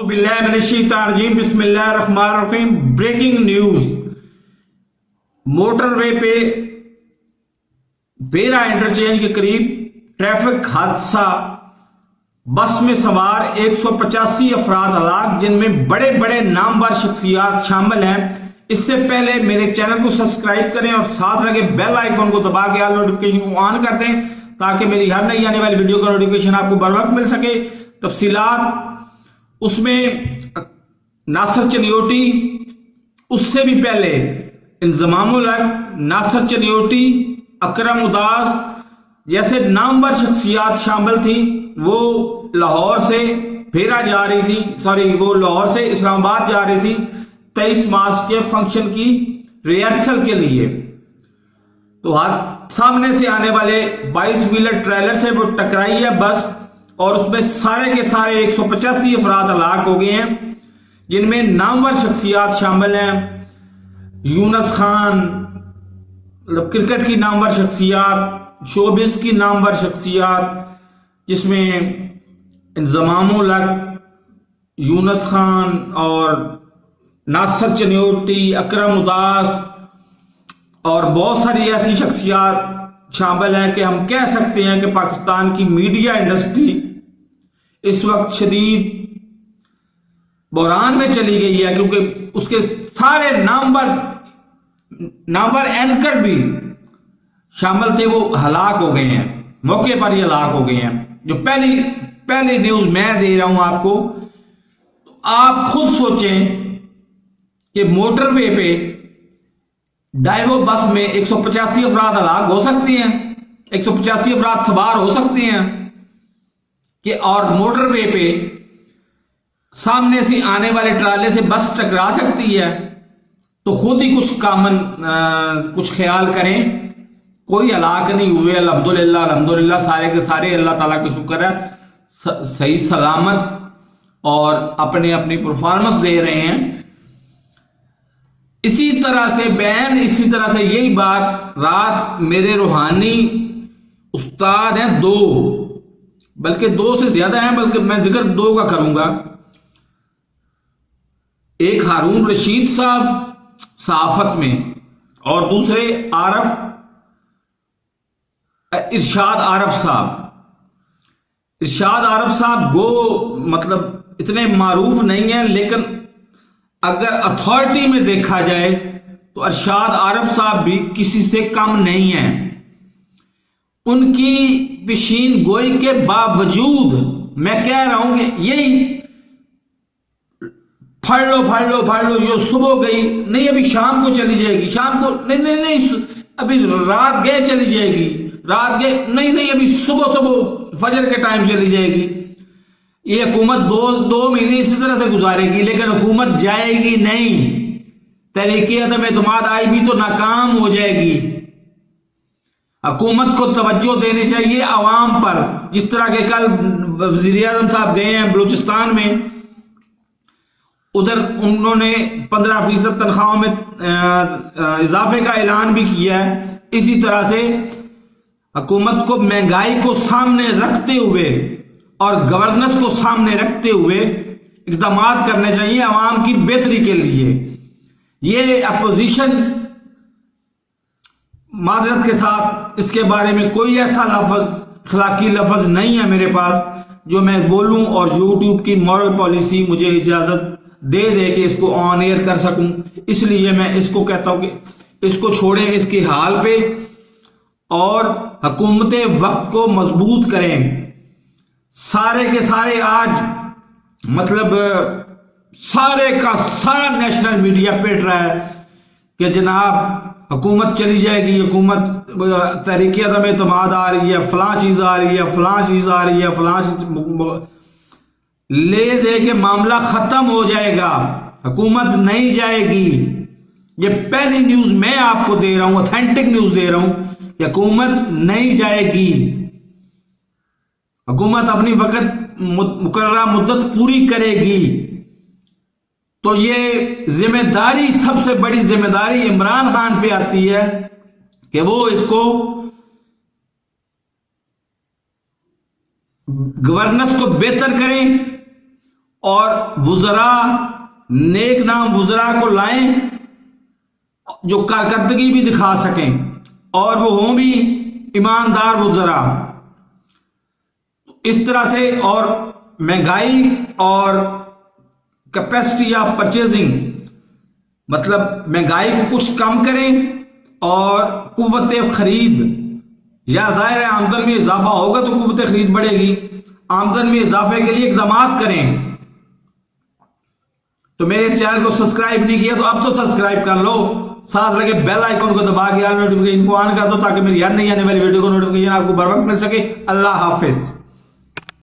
बिल्लाहि मिनश्शैतानिर्रजीम बिस्मिल्लाहिर्रहमानिर्रहीम। Breaking news, motorway पे बेरा इंटरचेंज के करीब ट्रैफिक हादसा, बस में सवार 185 अफराद हलाक, जिनमें बड़े बड़े नामवर शख्सियात शामिल हैं। इससे पहले मेरे चैनल को सब्सक्राइब करें और साथ लगे बेल आइकन को दबा के ऑल नोटिफिकेशन को ऑन कर दें ताकि मेरी हर नई आने वाली वीडियो का नोटिफिकेशन आपको बर वक्त मिल सके। तफसीलात उसमें नासिर चनियोटी, उससे भी पहले इंजमामुल हक, नासिर चनियोटी, अकरम उदास जैसे नामवर शख्सियात शामिल थी। वो लाहौर से फेरा जा रही थी, वो लाहौर से इस्लामाबाद जा रही थी 23 मार्च के फंक्शन की रिहर्सल के लिए। तो सामने से आने वाले 22 व्हीलर ट्रेलर से वो टकराई है बस, और उसमें सारे के सारे 185 अफराद हलाक हो गए हैं, जिनमें नामवर शख्सियात शामिल हैं। यूनुस खान, क्रिकेट की नामवर शख्सियात, शोबिस की नामवर शख्सियात, जिसमें इंजमामुल हक, यूनुस खान और नासिर चनियोटी, अकरम उदास और बहुत सारी ऐसी शख्सियात शामिल हैं कि हम कह सकते हैं कि पाकिस्तान की मीडिया इंडस्ट्री इस वक्त शदीद बहरान में चली गई है, क्योंकि उसके सारे नामवर एंकर भी शामिल थे, वो हलाक हो गए हैं, मौके पर ही हलाक हो गए हैं। जो पहली न्यूज मैं दे रहा हूं आपको, तो आप खुद सोचें कि मोटरवे पे डाइवो बस में 185 अफराद हलाक हो सकते हैं, 185 अफराद सवार हो सकते हैं कि, और मोटरवे पे सामने से आने वाले ट्राले से बस टकरा सकती है। तो खुद ही कुछ ख्याल करें। कोई हलाक नहीं हुए, अल्हम्दुलिल्लाह, सारे के सारे अल्लाह ताला का शुक्र है, सही सलामत और अपनी परफॉर्मेंस दे रहे हैं। इसी तरह से यही बात रात मेरे रूहानी उस्ताद हैं, बल्कि दो से ज्यादा हैं, बल्कि मैं जिक्र दो का करूंगा। एक हारून रशीद साहब सहाफत में, और दूसरे इरशाद आरफ साहब गो मतलब इतने मारूफ नहीं है, लेकिन अगर अथॉरिटी में देखा जाए तो अरशाद आरफ साहब भी किसी से कम नहीं है। उनकी पेशीन गोई के बावजूद मैं कह रहा हूं कि यही फाड़ लो, यो सुबह गई नहीं, अभी शाम को चली जाएगी, शाम को नहीं, अभी रात गए चली जाएगी, रात गए नहीं, अभी सुबह फजर के टाइम चली जाएगी। ये हुकूमत दो महीने इसी तरह से गुजारेगी, लेकिन हुकूमत जाएगी नहीं। तहरीक अदम एतमाद आई भी तो नाकाम हो जाएगी। हुकूमत को तवज्जो देनी चाहिए अवाम पर। जिस तरह के कल वज़ीर आज़म साहब गए हैं बलूचिस्तान में, उधर उन्होंने 15% तनख्वाहों में इजाफे का ऐलान भी किया है। इसी तरह से हुकूमत को महंगाई को सामने रखते हुए और गवर्नेंस को सामने रखते हुए इक़दाम करने चाहिए अवाम की बेहतरी के लिए। ये अपोजिशन, माजरत के साथ, इसके बारे में कोई ऐसा अखलाकी लफ्ज नहीं है मेरे पास जो मैं बोलूं और यूट्यूब की मॉरल पॉलिसी मुझे इजाजत दे कि इसको ऑन एयर कर सकूं। इसलिए मैं इसको कहता हूं कि इसको छोड़ें इसके हाल पे और हुकूमत वक्त को मजबूत करें। सारे के सारे आज मतलब सारे का सारा नेशनल मीडिया पेट रहा है कि जनाब हुकूमत चली जाएगी, हुकूमत तहरीक अदम एतमाद आ रही है, फलां चीज आ रही है, फलां चीज ले दे के मामला खत्म हो जाएगा, हुकूमत नहीं जाएगी। ये पहली न्यूज मैं आपको दे रहा हूं, ऑथेंटिक न्यूज दे रहा हूं कि हुकूमत नहीं जाएगी। हुकूमत अपनी वक्त मुकर्ररा मुद्दत पूरी करेगी। तो ये जिम्मेदारी, सबसे बड़ी जिम्मेदारी इमरान खान पे आती है कि वो इसको गवर्नेंस को बेहतर करें اور وزراء نیک نام وزراء کو لائیں جو کارکردگی بھی دکھا سکیں اور وہ ہوں بھی ایماندار وزراء. اس طرح سے اور مہنگائی اور کیپیسٹی آف پرچیزنگ مطلب مہنگائی کو کچھ کم کریں اور قوت خرید یا ظاہر ہے آمدن میں اضافہ ہوگا تو قوت خرید بڑھے گی. آمدن میں اضافے کے لیے اقدامات کریں. تو میرے اس چینل کو سبسکرائب نہیں کیا تو اب تو سبسکرائب کر لو, ساتھ لگے بیل آئیکن کو دبا کے آل نوٹیفیکیشن کو آن کر دو تاکہ میری ہر نئی آنے والی ویڈیو کو نوٹیفیکیشن آپ کو بر وقت مل سکے. اللہ حافظ.